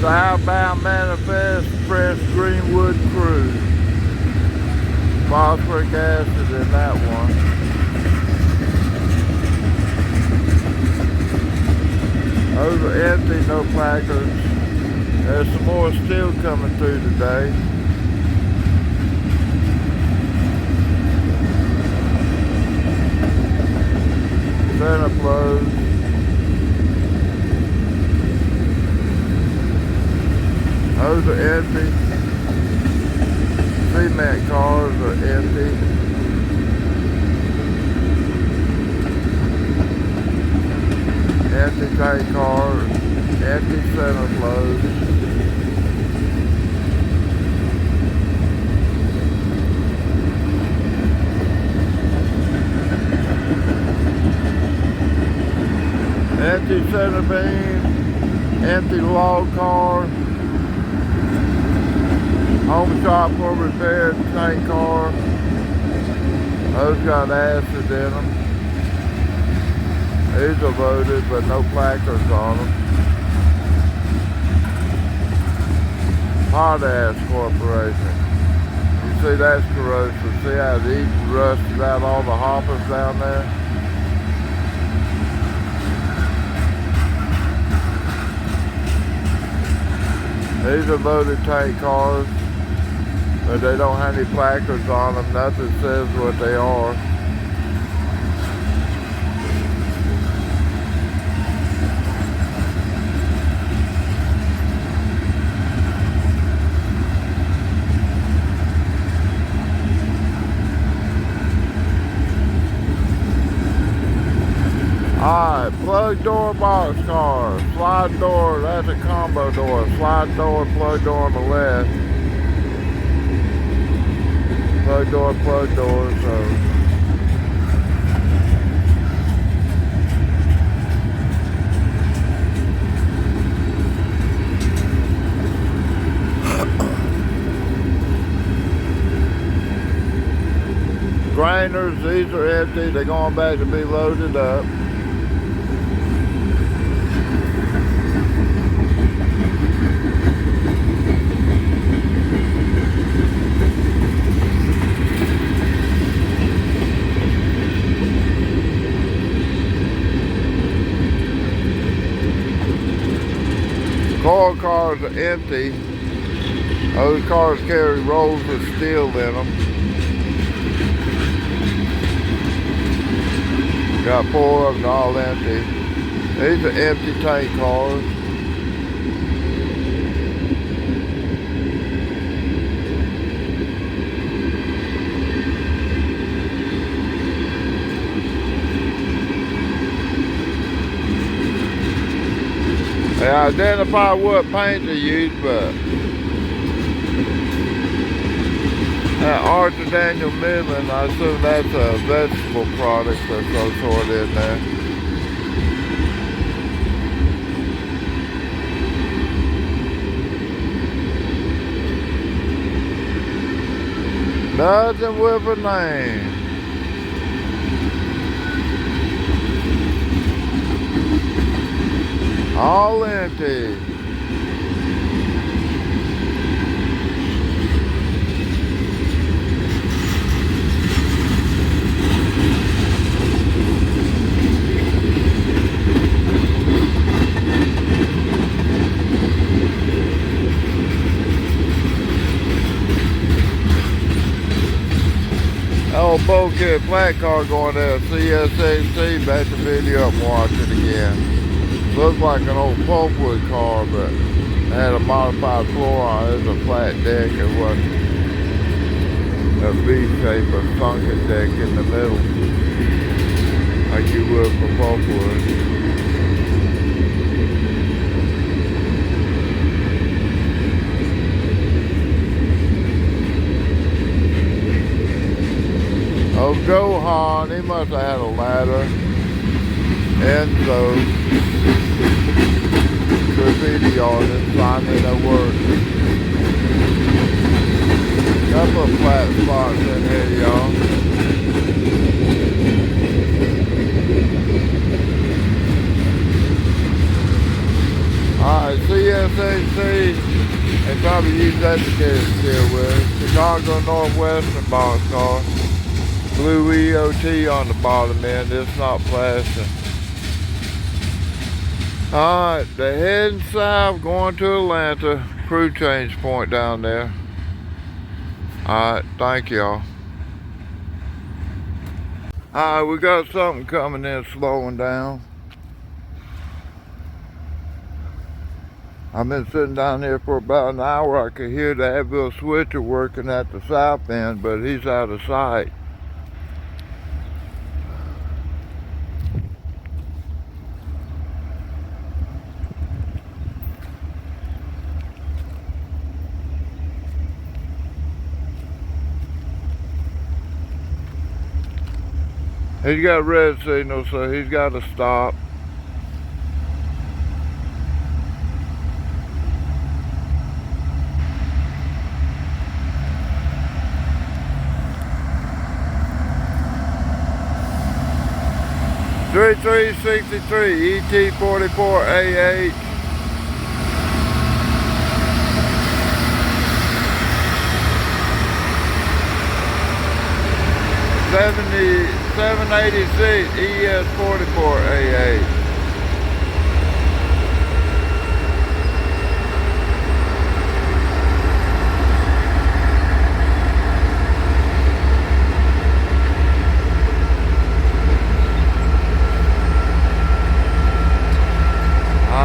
Southbound manifest, fresh Greenwood cruise. Phosphoric acid in that one. Those are empty, no placards. There's some more steel coming through today. Center closed. Those are empty. Cement cars are empty. Empty tank cars, empty center closed. Empty center beam, empty log car. Home shop for repair tank car. Those got acid in them. These are loaded, but no placards on them. Potash Corporation. You see that's corrosive. See how it's eating, rusted out all the hoppers down there? These are loaded tank cars. But they don't have any placards on them. Nothing says what they are. Alright, plug door box car. Slide door, that's a combo door. Slide door, plug door on the left. Plug door, so. Grinders, these are empty, they're going back to be loaded up. Coil cars are empty. Those cars carry rolls of steel in them. Got 4 of them all empty. These are empty tank cars. They identify what paint to use, but that Arthur Daniel Midland, I assume that's a vegetable product that's some sort in there. Nothing with a name. All empty. Old bulkhead flat car going there, CSAC, back the video up and watch it again. Looks like an old pulpwood car, but it had a modified floor on it. It's a flat deck. It wasn't a V shape or sunken deck in the middle, like you would for pulpwood. Oh, Gohan, he must have had a ladder. Enzo, graffiti artist, finding that work. Couple of flat spots in here, y'all. Alright, CSAC CSAC, they probably use that to carry steel with. Chicago Northwestern boxcar. Blue EOT on the bottom end, it's not plastic. Alright, they're heading south, going to Atlanta. Crew change point down there. Alright, thank y'all. Alright, we got something coming in slowing down. I've been sitting down here for about an hour. I could hear the Abbeville switcher working at the south end, but he's out of sight. He's got a red signal, so he's got to stop. (3363) ET44AH. 786 ES44AH.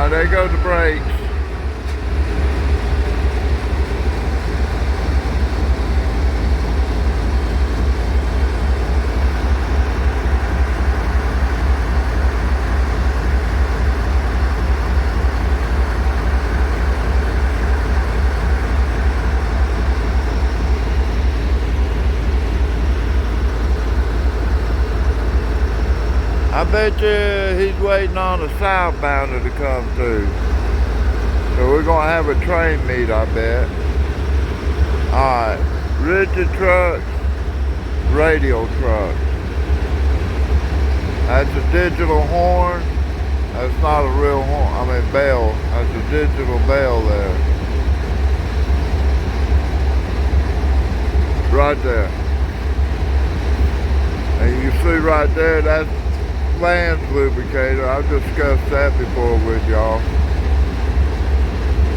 There go the brakes. I bet you he's waiting on a southbounder to come through. So we're gonna have a train meet, I bet. Alright, rigid trucks, radial trucks. That's a digital horn. That's not a real horn, I mean bell. That's a digital bell there. Right there. And you see right there, that's flange lubricator. I've discussed that before with y'all.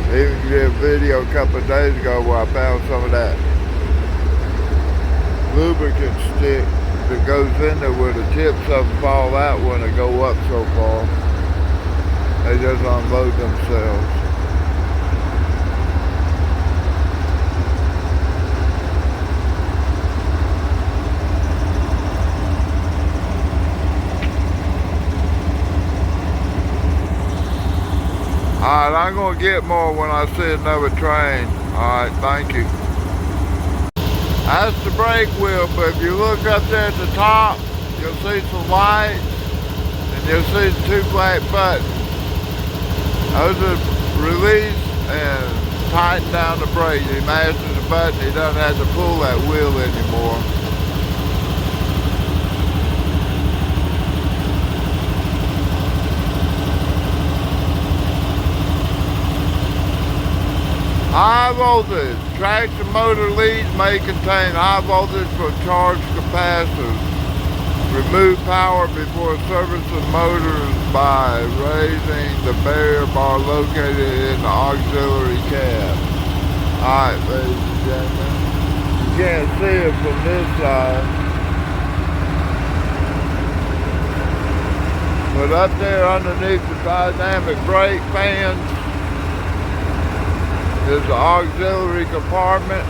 Even did a video a couple of days ago where I found some of that lubricant stick that goes in there where the tips of them fall out when they go up so far. They just unload themselves. Alright, I'm going to get more when I see another train. Alright, thank you. That's the brake wheel, but if you look up there at the top, you'll see some lights, and you'll see the two black buttons. Those are release and tighten down the brake. He mashes the button, he doesn't have to pull that wheel anymore. High voltage. Traction motor leads may contain high voltage for charged capacitors. Remove power before servicing motors by raising the barrier bar located in the auxiliary cab. Alright, ladies and gentlemen. You can't see it from this side. But up there underneath the dynamic brake fans, there's the auxiliary compartment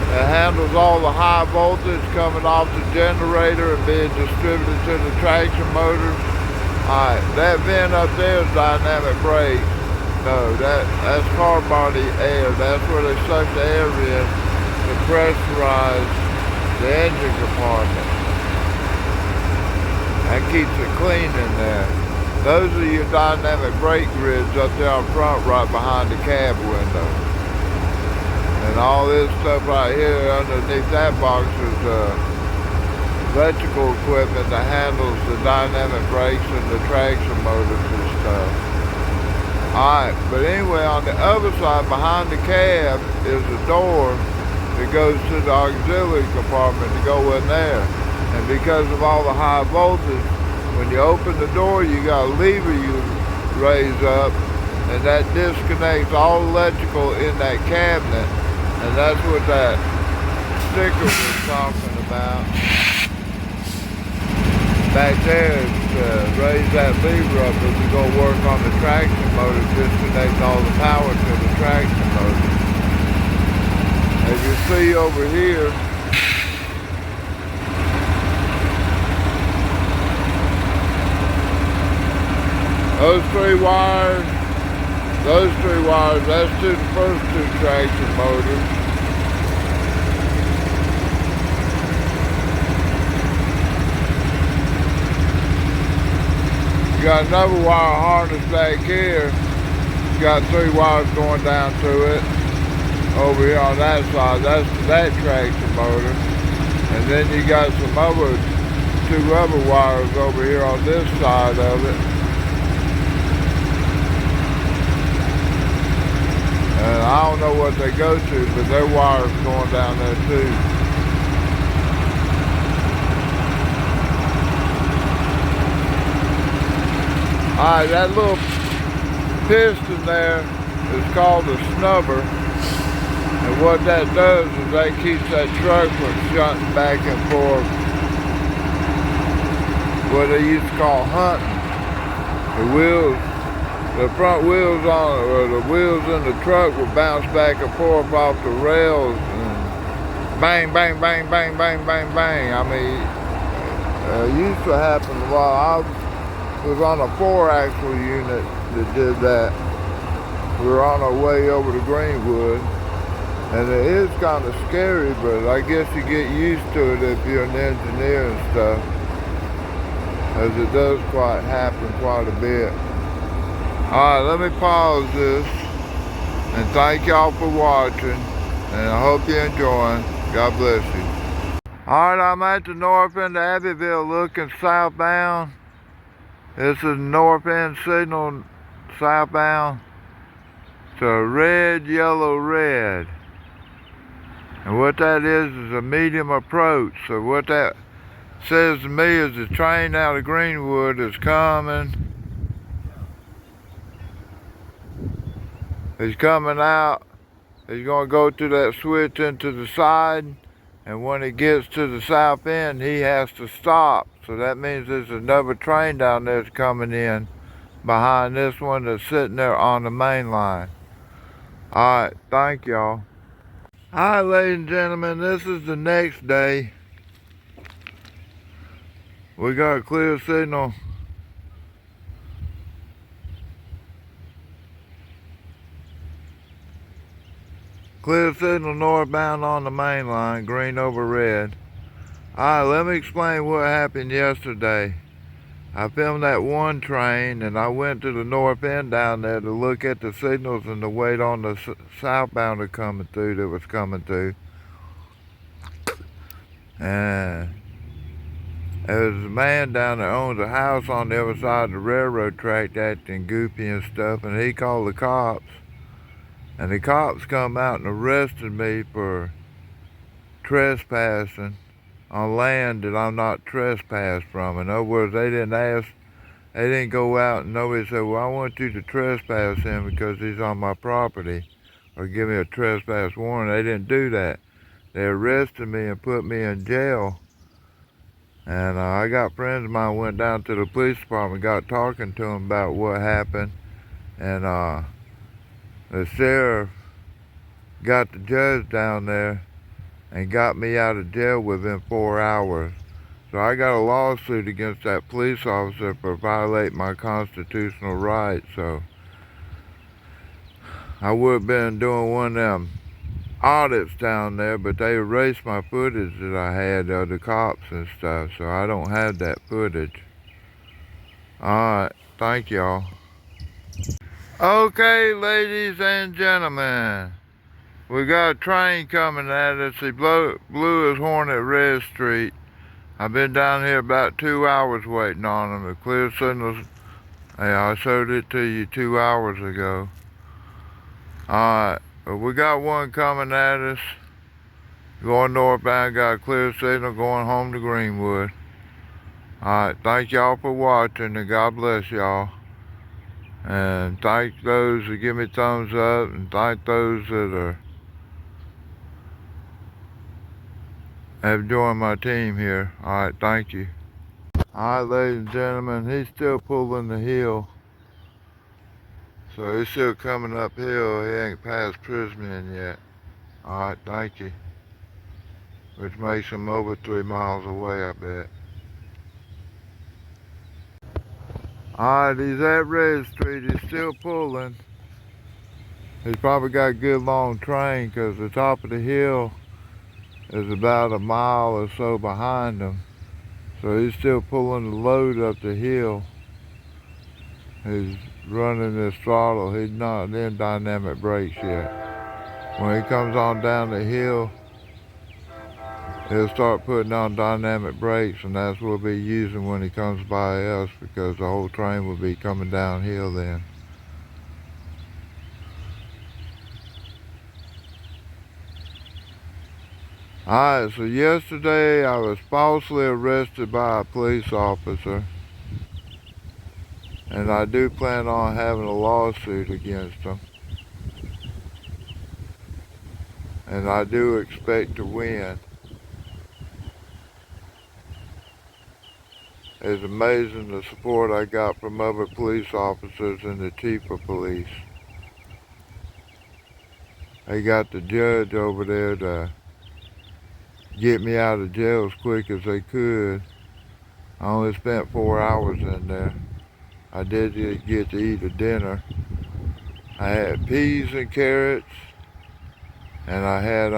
that handles all the high voltage coming off the generator and being distributed to the traction motors. Alright, that vent up there is dynamic brake. No, that's car body air. That's where they suck the air in to pressurize the engine compartment. That keeps it clean in there. Those are your dynamic brake grids up there up front right behind the cab window. And all this stuff right here underneath that box is electrical equipment that handles the dynamic brakes and the traction motors and stuff. Alright. Alright, but anyway, on the other side, behind the cab, is a door that goes to the auxiliary compartment to go in there. And because of all the high voltage, when you open the door, you got a lever you raise up, and that disconnects all electrical in that cabinet. And that's what that sticker was talking about. Back there, raise that lever up if we go work on the traction motor, disconnect all the power to the traction motor. As you see over here, those three wires, that's to the first two traction motors. You got another wire harness back here. You got three wires going down to it. Over here on that side, that's that traction motor. And then you got some two other wires over here on this side of it. And I don't know what they go to, but their wires going down there too. Alright, that little piston there is called a snubber. And what that does is that keeps that truck from shunting back and forth. What they used to call hunting. The front wheels or the wheels in the truck would bounce back and forth off the rails and bang, bang, bang, bang, bang, bang, bang. I mean, it used to happen while I was on a 4-axle unit that did that. We were on our way over to Greenwood, and it is kind of scary, but I guess you get used to it if you're an engineer and stuff, as it does happen quite a bit. Alright, let me pause this, and thank y'all for watching, and I hope you're enjoying. God bless you. Alright, I'm at the north end of Abbeville looking southbound. This is north end signal southbound. It's a red, yellow, red. And what that is a medium approach. So what that says to me is the train out of Greenwood is coming. He's coming out. He's going to go to that switch into the side. And when he gets to the south end, he has to stop. So that means there's another train down there that's coming in behind this one that's sitting there on the main line. Alright, thank y'all. Alright, ladies and gentlemen, this is the next day. We got a clear signal. Clear signal northbound on the main line, green over red. Alright, let me explain what happened yesterday. I filmed that one train and I went to the north end down there to look at the signals and to wait on the southbounder coming through that was coming through. And there's a man down there owns a house on the other side of the railroad track acting goofy and stuff, and he called the cops. And the cops come out and arrested me for trespassing on land that I'm not trespassed from. In other words, they didn't go out and nobody said, well, I want you to trespass him because he's on my property, or give me a trespass warrant. They didn't do that. They arrested me and put me in jail. And I got friends of mine went down to the police department, got talking to them about what happened. And the sheriff got the judge down there and got me out of jail within 4 hours. So I got a lawsuit against that police officer for violating my constitutional rights. So I would have been doing one of them audits down there, but they erased my footage that I had of the cops and stuff, so I don't have that footage. Alright, thank y'all. Okay, ladies and gentlemen, we got a train coming at us. He blew his horn at Red Street. I've been down here about 2 hours waiting on him. The clear signal's Yeah, I showed it to you 2 hours ago. Alright, we got one coming at us. Going northbound, got a clear signal going home to Greenwood. Alright, thank y'all for watching and God bless y'all. And thank those that give me thumbs up and thank those that have joined my team here. Alright, thank you. Alright, ladies and gentlemen, he's still pulling the hill. So he's still coming uphill. He ain't past Prisman yet. Alright, thank you. Which makes him over 3 miles away, I bet. Alright, he's at Red Street. He's still pulling. He's probably got a good long train because the top of the hill is about a mile or so behind him. So he's still pulling the load up the hill. He's running his throttle. He's not in dynamic brakes yet. When he comes on down the hill, he'll start putting on dynamic brakes, and that's what we'll be using when he comes by us, because the whole train will be coming downhill then. Alright, so yesterday I was falsely arrested by a police officer, and I do plan on having a lawsuit against him. And I do expect to win. It's amazing the support I got from other police officers and the chief of police. They got the judge over there to get me out of jail as quick as they could. I only spent 4 hours in there. I did get to eat a dinner. I had peas and carrots, and I had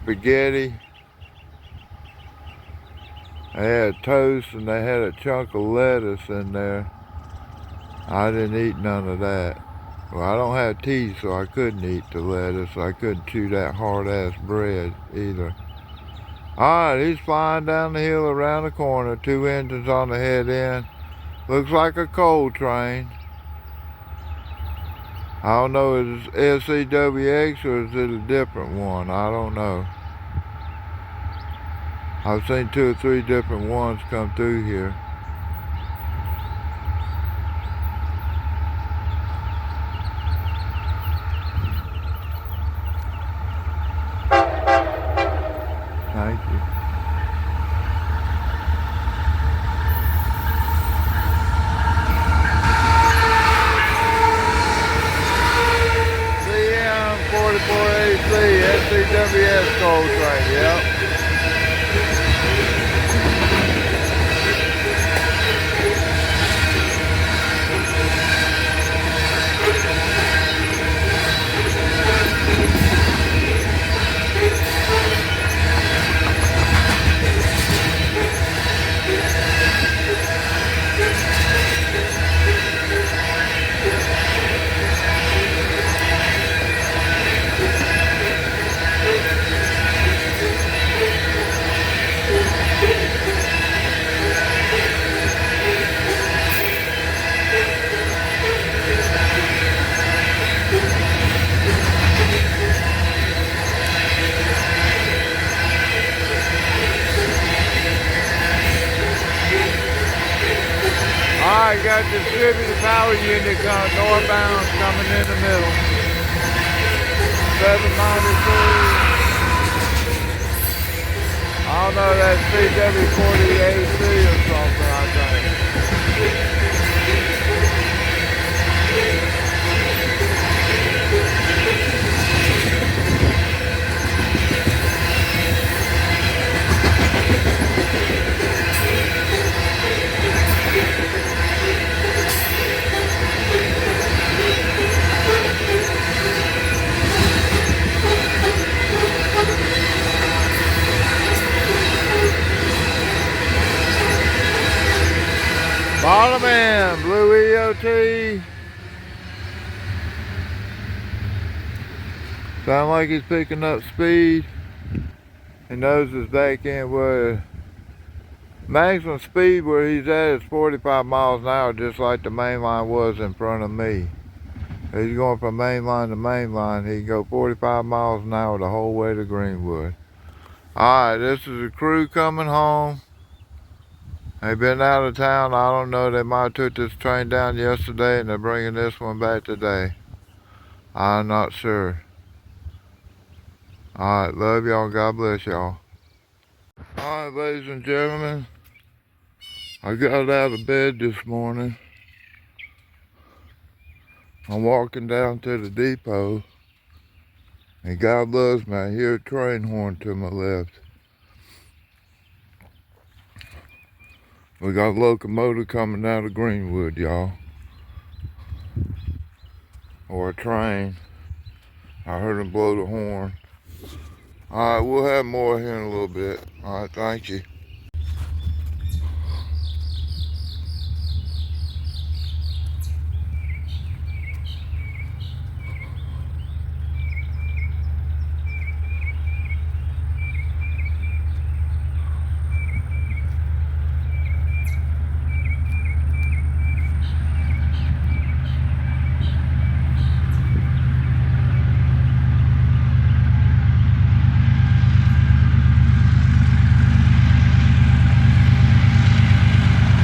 spaghetti. I had toast, and they had a chunk of lettuce in there. I didn't eat none of that. Well, I don't have teeth, so I couldn't eat the lettuce. I couldn't chew that hard-ass bread either. Alright, he's flying down the hill around the corner. 2 engines on the head end. Looks like a coal train. I don't know, is it SCWX or is it a different one? I don't know. I've seen 2 or 3 different ones come through here. Thank you. CM 44AC SCWS coal train, yep. Alright, got distributed power unit northbound coming in the middle. 792. I don't know, that's CW40AC or something, I think. Bottom end, blue EOT. Sound like he's picking up speed. He knows his back end was Maximum speed where he's at is 45 miles an hour, just like the main line was in front of me. He's going from main line to main line. He can go 45 miles an hour the whole way to Greenwood. Alright, this is a crew coming home. They've been out of town. I don't know. They might have took this train down yesterday and they're bringing this one back today. I'm not sure. Alright, love y'all. God bless y'all. Alright, ladies and gentlemen. I got out of bed this morning. I'm walking down to the depot. And God loves me, I hear a train horn to my left. We got a locomotive coming out of Greenwood, y'all. Or a train. I heard him blow the horn. Alright, we'll have more here in a little bit. Alright, thank you.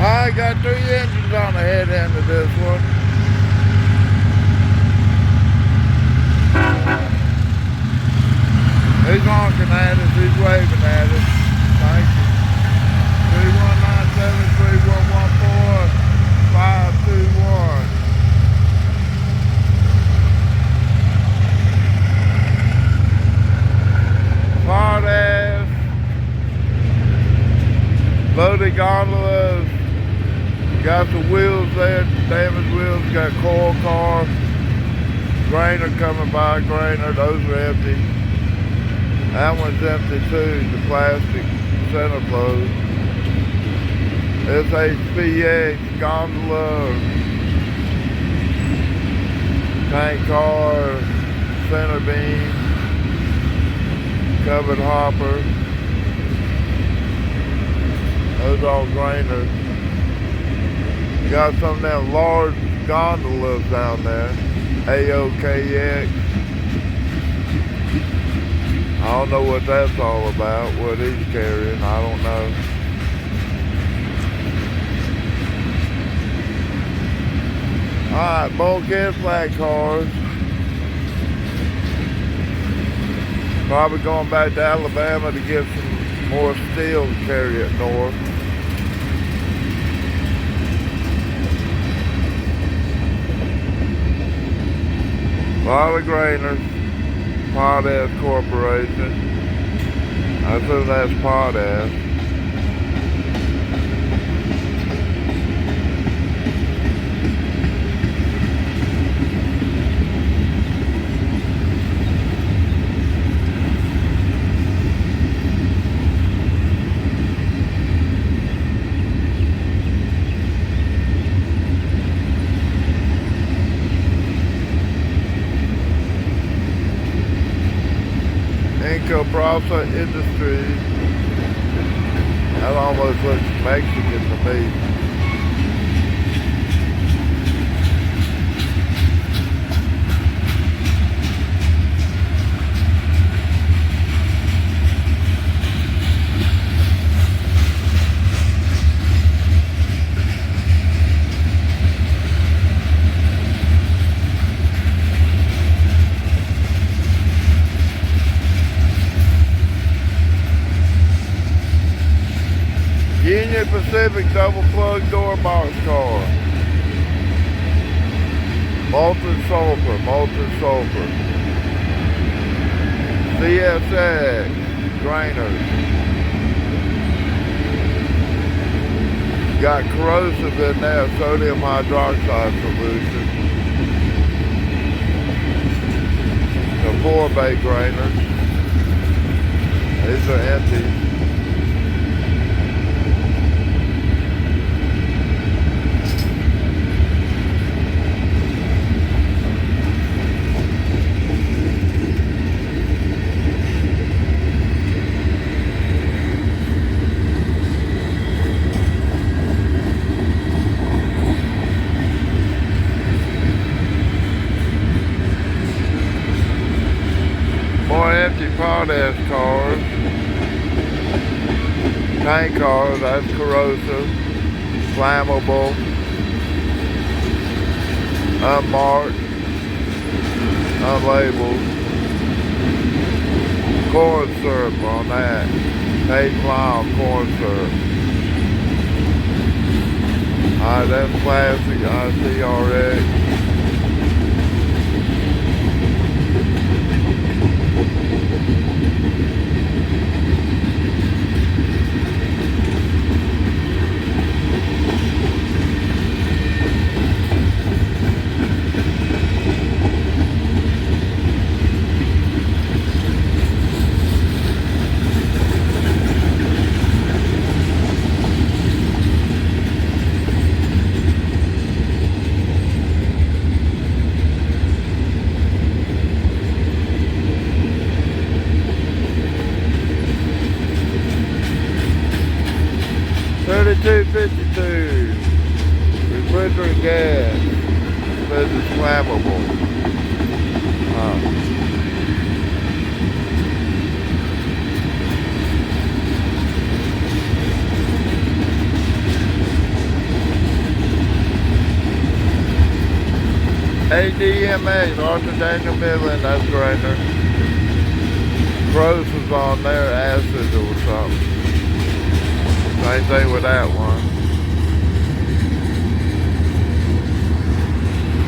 I got 3 engines on the head end of this one. He's honking at us, he's waving at us. Thank you. 3197-3114-521. Hard ass. Loaded gondolas. Got the wheels there, damaged wheels, got coil car, grainer coming by, grainer, those are empty. That one's empty too, the plastic center load. SHPX, gondola, tank car, center beam, covered hopper. Those all grainers. Got some of them large gondolas down there. AOKX. I don't know what that's all about, what he's carrying, I don't know. Alright, bulkhead flat cars. Probably going back to Alabama to get some more steel to carry it north. A lot of grainers, Potash Corporation. I assume that's potash. Process Industries. That almost looks Mexican to me. Union Pacific double plug door box car. Molten sulfur, molten sulfur. CSX, grainers. Got corrosive in there, sodium hydroxide solution. The 4-bay grainers. These are empty. potash cars, tank cars, that's corrosive, flammable, unmarked, unlabeled. Corn syrup on that. Paid flour corn syrup. Alright, that's plastic ICRX. $32.52. Refrigerant gas. Says it's flammable. ADMA, Arthur Daniel Midland, that's grinder. Corrosives on there, acid or something. Same thing with that one.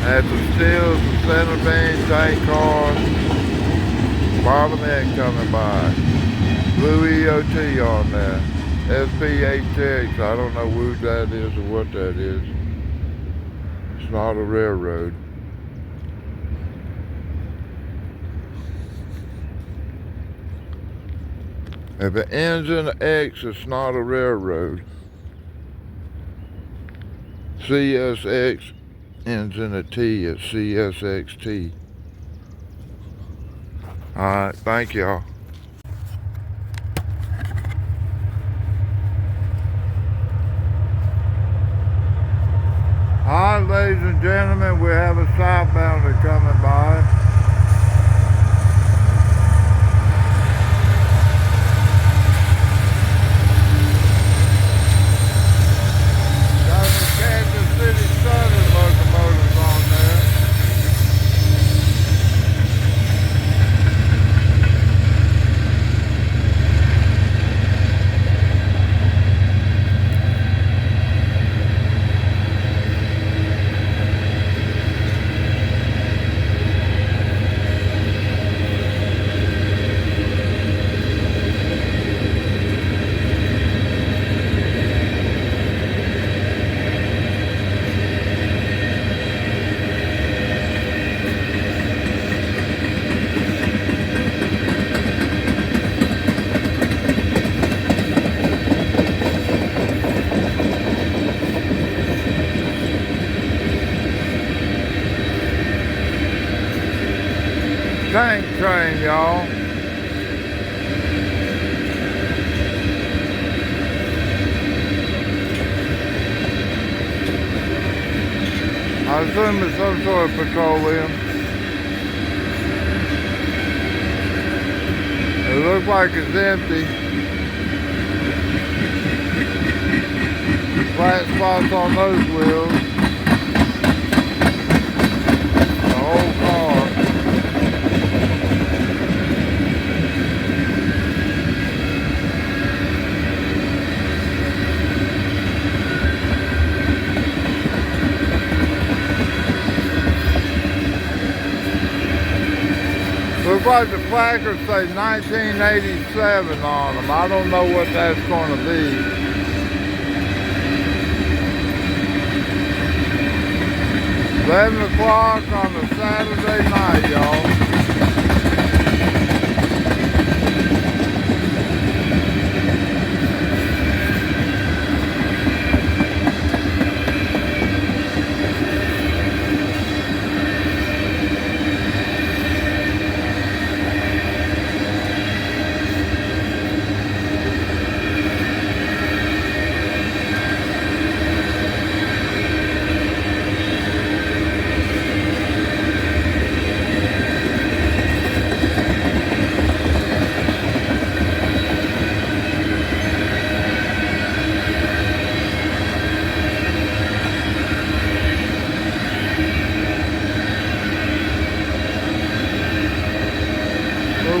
Had the steels, the center beam, tank cars, Bobbin coming by. Blue EOT on there. SP8X, I don't know who that is or what that is. It's not a railroad. If it ends in an X, it's not a railroad. CSX ends in a T, it's CSXT. Alright, thank y'all. Alright, ladies and gentlemen, we have a southbounder coming by. Locomotives on there. Tank train, y'all. I assume it's some sort of petroleum. It looks like it's empty. Flat spots on those wheels. The whole car. Looks like the placards say 1987 on them. I don't know what that's going to be. $11 on a Saturday night, y'all.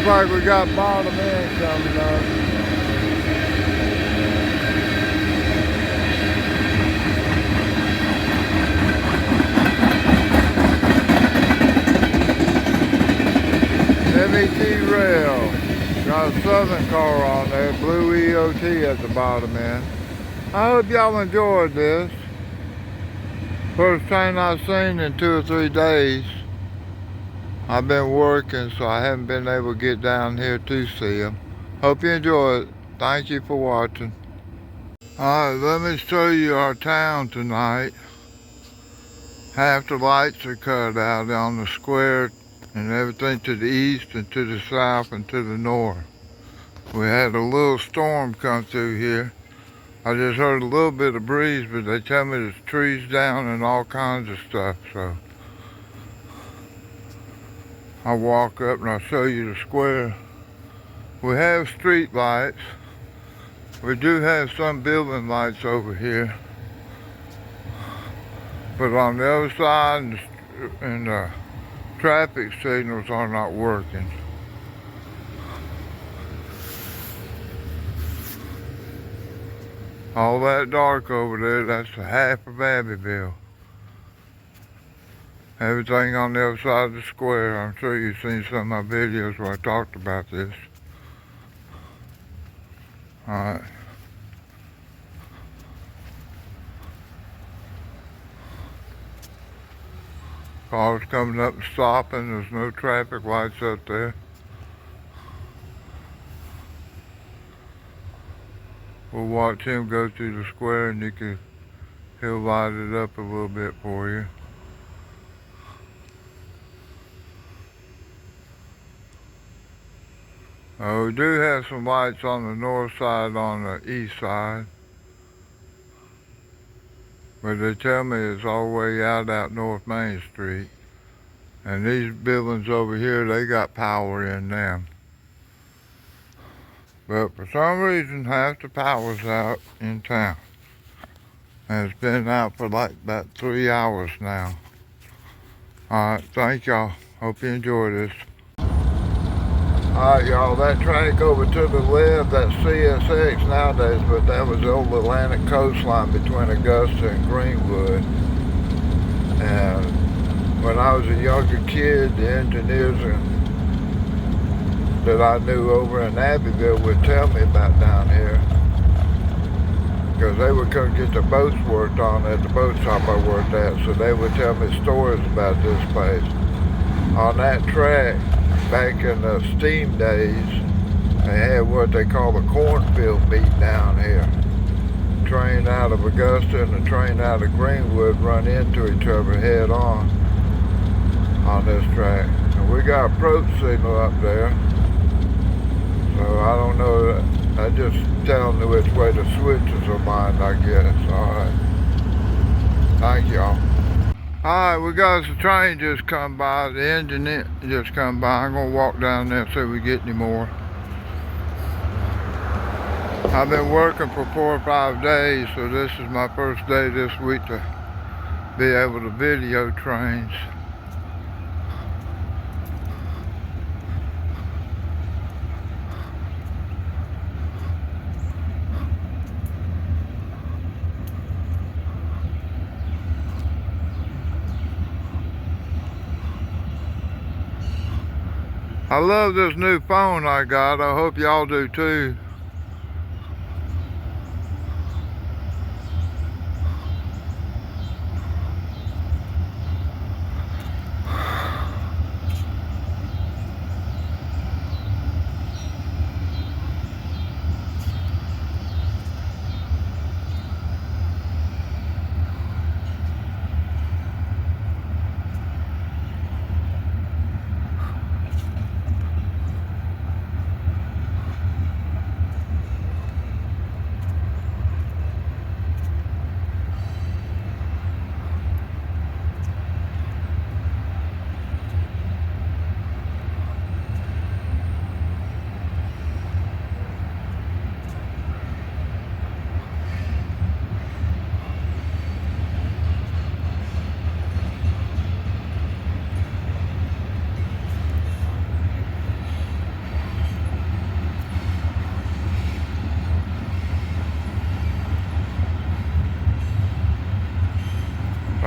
Looks like we got bottom end coming up. MET rail. Got a Southern car on there, blue EOT at the bottom end. I hope y'all enjoyed this. First train I've seen in 2 or 3 days. I've been working, so I haven't been able to get down here to see them. Hope you enjoy it. Thank you for watching. Alright, let me show you our town tonight. Half the lights are cut out on the square and everything to the east and to the south and to the north. We had a little storm come through here. I just heard a little bit of breeze, but they tell me there's trees down and all kinds of stuff, so I'll walk up and I'll show you the square. We have street lights. We do have some building lights over here, but on the other side and the traffic signals are not working. All that dark over there, that's the half of Abbeville. Everything on the other side of the square. I'm sure you've seen some of my videos where I talked about this. Alright. Cars coming up and stopping. There's no traffic lights up there. We'll watch him go through the square and he'll light it up a little bit for you. We do have some lights on the north side, on the east side. But they tell me it's all the way out North Main Street. And these buildings over here, they got power in them. But for some reason, half the power's out in town. And it's been out for like about 3 hours now. Alright, thank y'all. Hope you enjoy this. Alright y'all, that track over to the left, that's CSX nowadays, but that was the old Atlantic coastline between Augusta and Greenwood. And when I was a younger kid, the engineers that I knew over in Abbeville would tell me about down here, because they would come get the boats worked on at the boat shop I worked at, so they would tell me stories about this place. On that track, back in the steam days, they had what they call the cornfield meet down here. Train out of Augusta and the train out of Greenwood run into each other head on this track. And we got approach signal up there. So I don't know, I just telling you which way the switches are lined, I guess. Alright. Thank y'all. Alright, we got the train just come by, the engine just come by. I'm gonna walk down there and see if we get any more. I've been working for 4 or 5 days, so this is my first day this week to be able to video trains. I love this new phone I got. I hope y'all do too.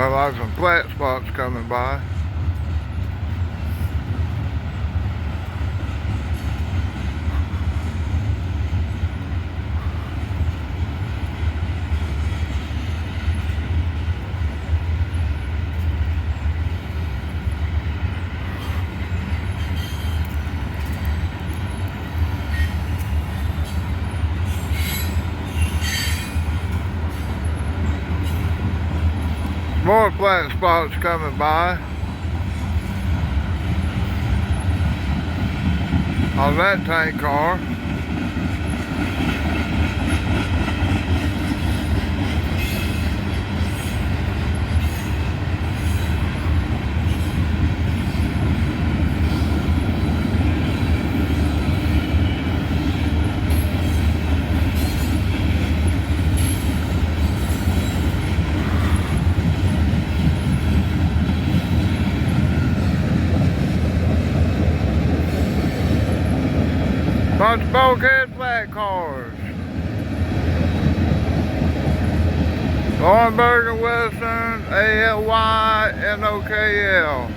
Well, there's some flat spots coming by. More flat spots coming by on that tank car. Bunch of bulkhead flat cars. Thornburg and Western, ALY, NOKL.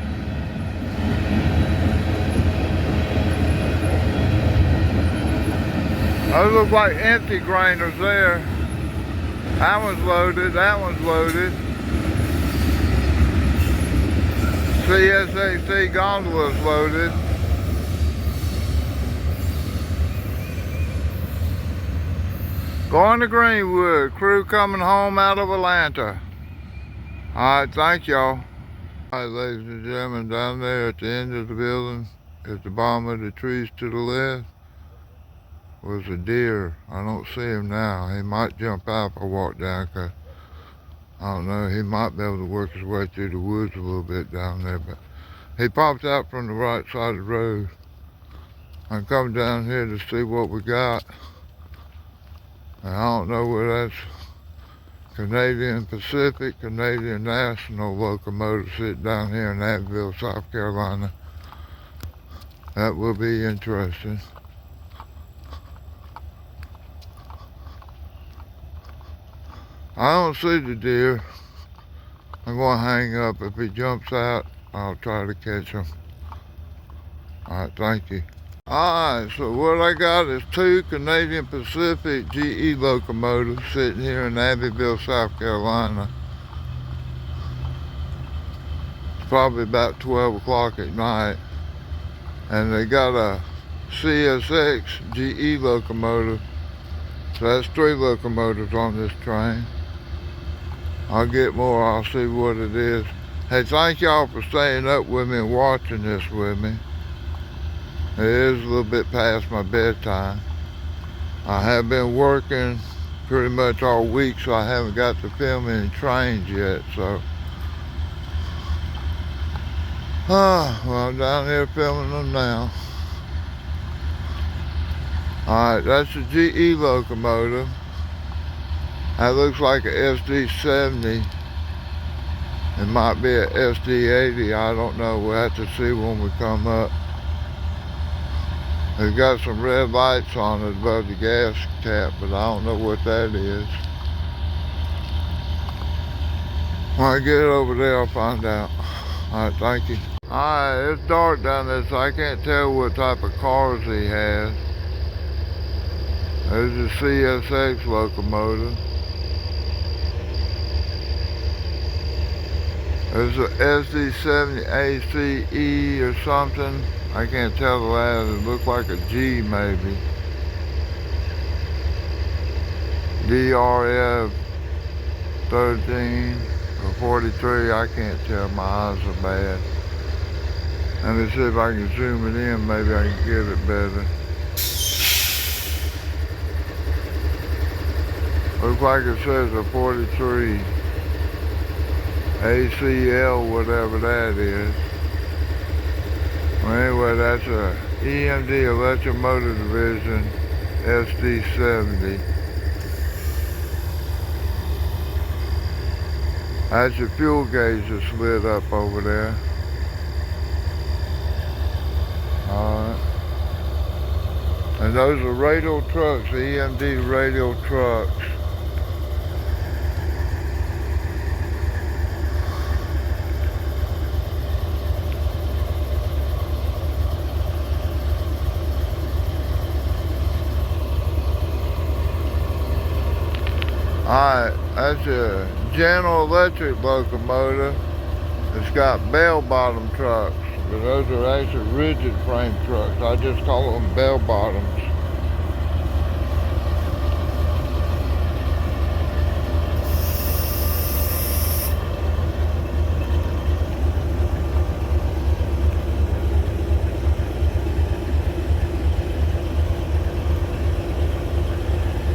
Those look like empty grainers there. That one's loaded, that one's loaded. CSAC gondola's loaded. Going to Greenwood, crew coming home out of Atlanta. Alright, thank y'all. Alright, ladies and gentlemen, down there at the end of the building, at the bottom of the trees to the left, was a deer. I don't see him now. He might jump out if I walk down, because I don't know, he might be able to work his way through the woods a little bit down there, but he popped out from the right side of the road. I'm coming down here to see what we got. And I don't know where that's Canadian Pacific, Canadian National locomotive sitting down here in Abbeville, South Carolina. That will be interesting. I don't see the deer. I'm going to hang up. If he jumps out, I'll try to catch him. Alright, thank you. Alright, so what I got is 2 Canadian Pacific GE locomotives sitting here in Abbeville, South Carolina. It's probably about 12 o'clock at night. And they got a CSX GE locomotive. So that's 3 locomotives on this train. I'll get more, I'll see what it is. Hey, thank y'all for staying up with me and watching this with me. It is a little bit past my bedtime. I have been working pretty much all week, so I haven't got to film any trains yet, so. Well, I'm down here filming them now. Alright, that's a GE locomotive. That looks like a SD70. It might be a SD80, I don't know. We'll have to see when we come up. It's got some red lights on it above the gas cap, but I don't know what that is. When I get over there, I'll find out. Alright, thank you. Alright, it's dark down there, so I can't tell what type of cars he has. There's a CSX locomotive. There's a SD70 ACE or something. I can't tell the last. It looks like a G maybe. DRF 13 or 43. I can't tell. My eyes are bad. Let me see if I can zoom it in. Maybe I can get it better. Looks like it says a 43. ACL, whatever that is. Well, anyway, that's a EMD Electromotive Division SD70. That's your fuel gauge that's lit up over there. Alright. And those are radial trucks, EMD radial trucks. Alright, that's a General Electric locomotive. It's got bell-bottom trucks, but those are actually rigid frame trucks. I just call them bell-bottoms.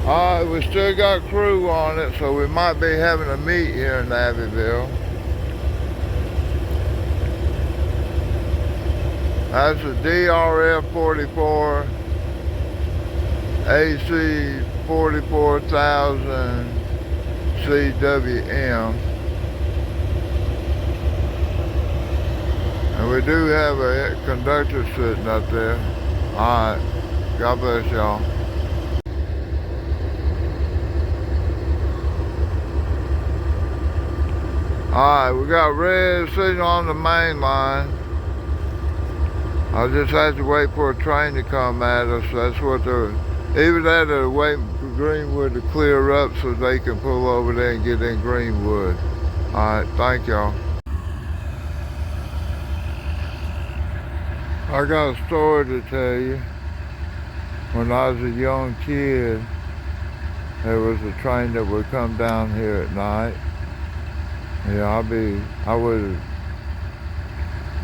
Alright, we still got crew on it, so we might be having a meet here in Abbeville. That's a DRF 44 AC 44,000 CWM. And we do have a conductor sitting up there. Alright, God bless y'all. Alright, we got red signal on the main line. I'll just have to wait for a train to come at us. That's what they're, either that or waiting for Greenwood to clear up so they can pull over there and get in Greenwood. Alright, thank y'all. I got a story to tell you. When I was a young kid, there was a train that would come down here at night. Yeah, I would have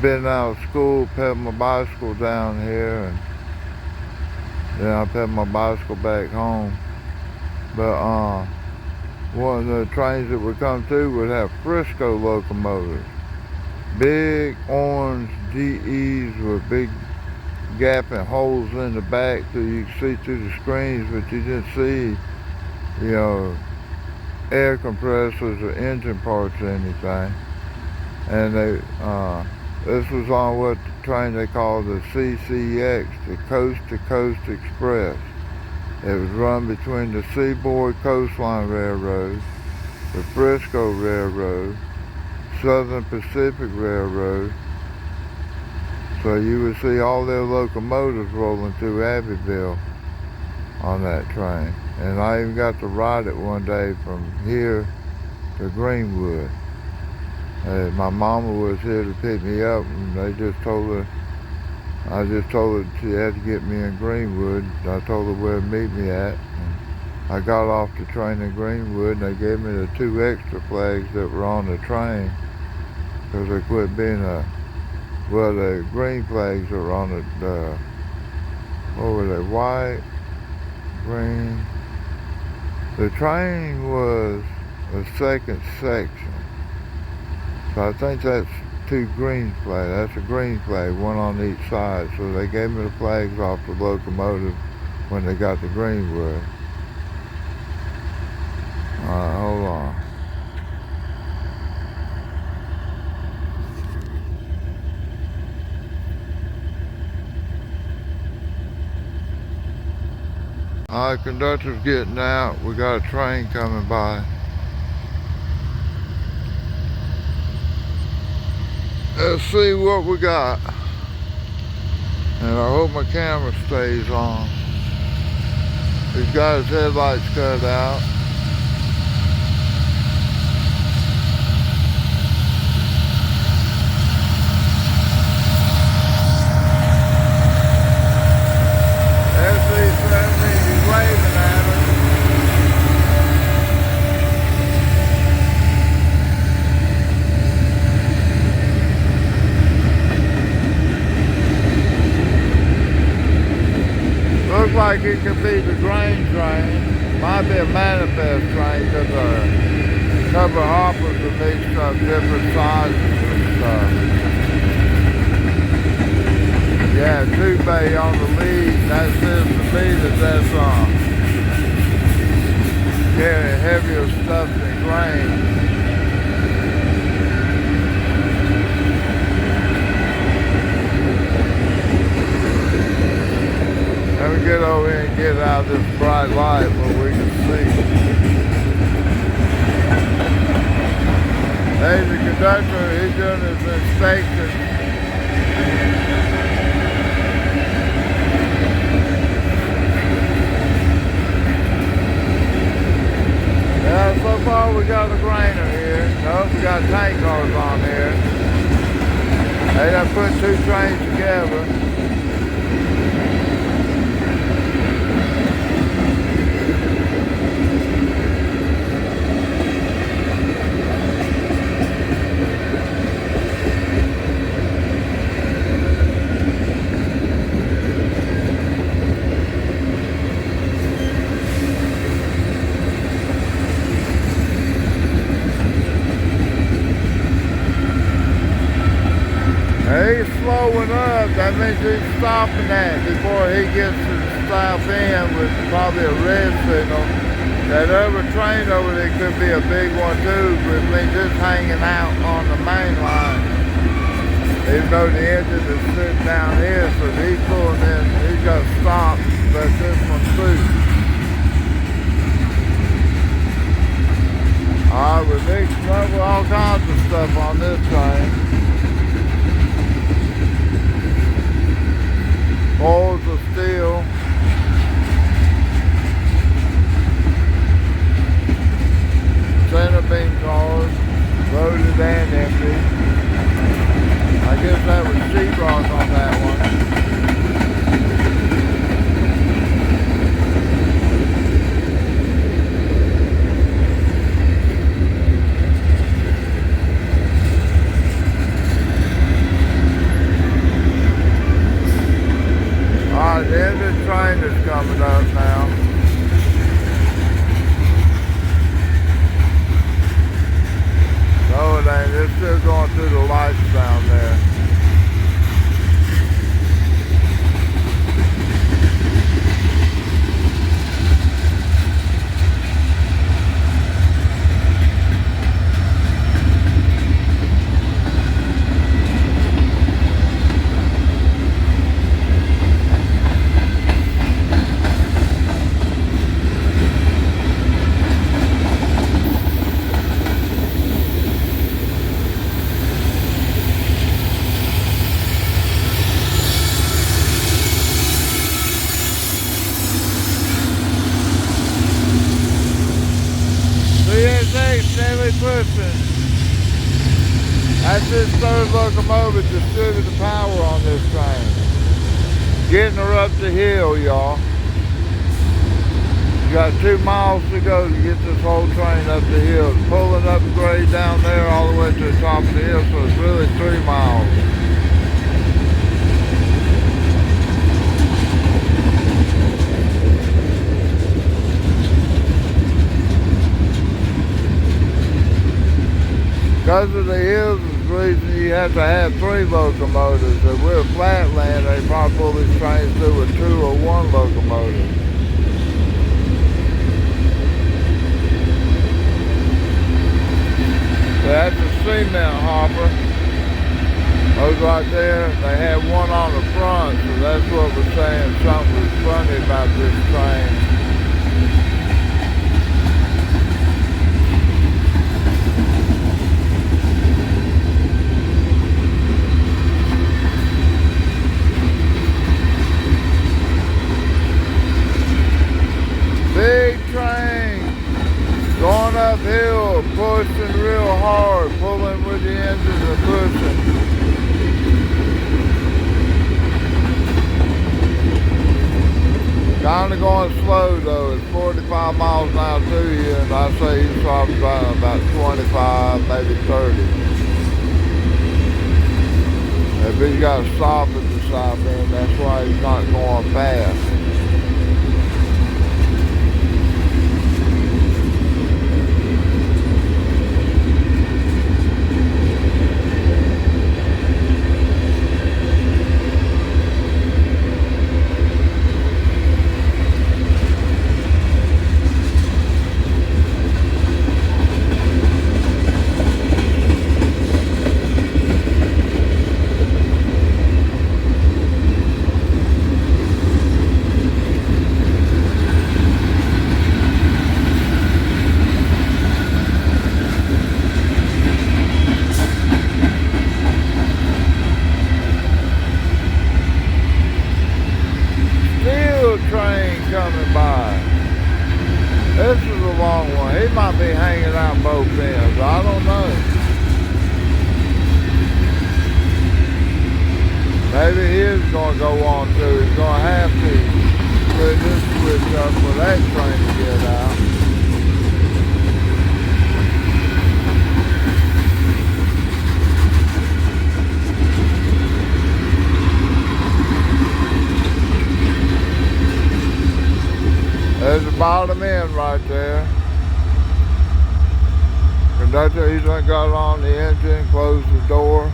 been out of school, pedaled my bicycle down here, and then I pedaled my bicycle back home. But one of the trains that would come through would have Frisco locomotives. Big orange GEs with big gaping holes in the back so you could see through the screens, but you didn't see, you know, air compressors or engine parts or anything. And they this was on what the train they called the CCX, the Coast to Coast Express. It was run between the Seaboard Coastline Railroad, the Frisco Railroad, Southern Pacific Railroad. So you would see all their locomotives rolling through Abbeville on that train. And I even got to ride it one day from here to Greenwood. My mama was here to pick me up, and I just told her she had to get me in Greenwood. I told her where to meet me at. And I got off the train in Greenwood, and they gave me the 2 extra flags that were on the train, because they quit being the green flags that were on the what were they, white, green. The train was a second section. So I think that's 2 green flags. That's a green flag, one on each side. So they gave me the flags off the locomotive when they got to Greenwood. Alright, hold on. Alright, conductor's getting out. We got a train coming by. Let's see what we got. And I hope my camera stays on. He's got his headlights cut out. He's waving at us. Looks like it could be the grain train. Might be a manifest train because a couple of hoppers are mixed up different sizes and stuff. Yeah, 2-bay on the lead. That says to me that's carrying heavier stuff than grain. Let me get over here and get out of this bright light where we can see. There's the conductor, he's doing his inspection. Yeah, together. He's slowing up. That means he's stopping that before he gets to the south end with probably a red signal. That other train over there could be a big one too, but it means it's hanging out on the main line. Even though the engine is sitting down here, so he's pulling in, he's got to stop, but this one's through. Alright, we mix up with all kinds of stuff on this train. Coils of steel. Center beam cars, loaded and empty. I guess that was sheetrock on that one. Alright, the end of the train is coming up now. No, it ain't. It's still going through the lights down there. Steadily pushing. That's this third locomotive distributing power on this train. Getting her up the hill, y'all. You got 2 miles to go to get this whole train up the hill. Pulling up the grade down there all the way to the top of the hill, so it's really 3 miles. Because of the hills is the reason you have to have 3 locomotives. If we're flatland, they probably pull these trains through with 2 or 1 locomotive. So that's a cement hopper. Those right there, they had one on the front, so that's what we're saying. Something was funny about this train. Big train going uphill, pushing real hard, pulling with the engines and pushing. Kind of going slow though. It's 45 miles an hour to you, and I say he's probably driving about 25, maybe 30. If he's got to stop at the south end, that's why he's not going fast. Train coming by. This is a long one. He might be hanging out both ends. I don't know. Maybe is going to go on to. He's going to have to put this switch up for that train to get out. There's the bottom end right there. Conductor, he's done got on the engine, closed the door.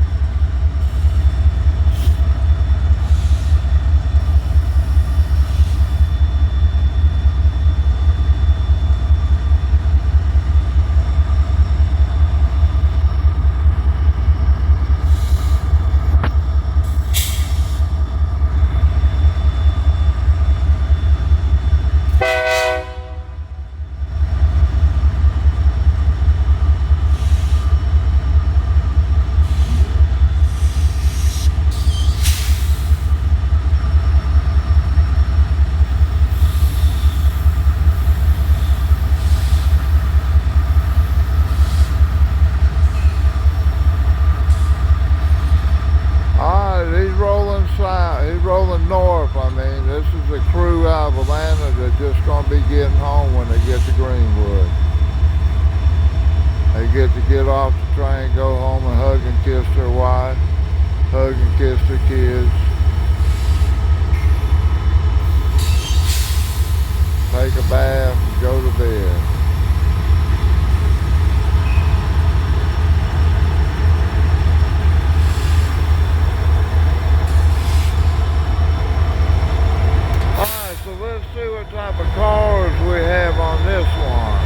He's rolling north. I mean, this is a crew out of Atlanta that's just going to be getting home when they get to Greenwood. They get off the train, go home and hug and kiss their wife, hug and kiss their kids, take a bath, and go to bed. Let's see what type of cars we have on this one.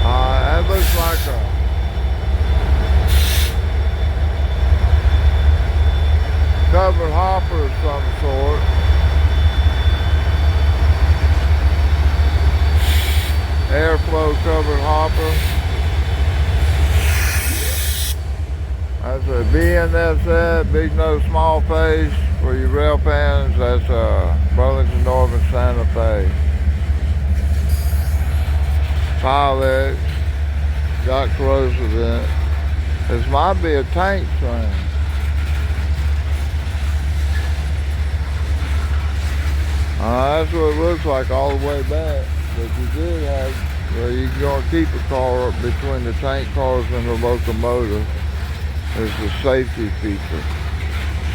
That looks like a covered hopper of some sort. Airflow covered hopper. That's a BNSF, big nose small face. For your rail fans, that's Burlington Northern Santa Fe. Pilot, got corrosive in it. This might be a tank train. That's what it looks like all the way back. But you did have, well, you can go and keep a car up between the tank cars and the locomotive. There's the safety feature.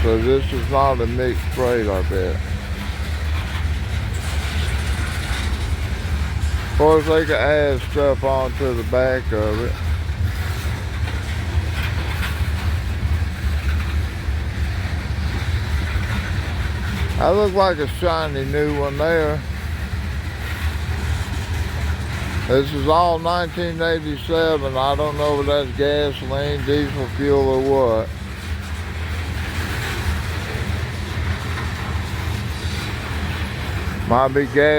So this is not a mixed freight, I bet. Of course, they could add stuff onto the back of it. That looks like a shiny new one there. This is all 1987. I don't know if that's gasoline, diesel fuel, or what. Might be gas.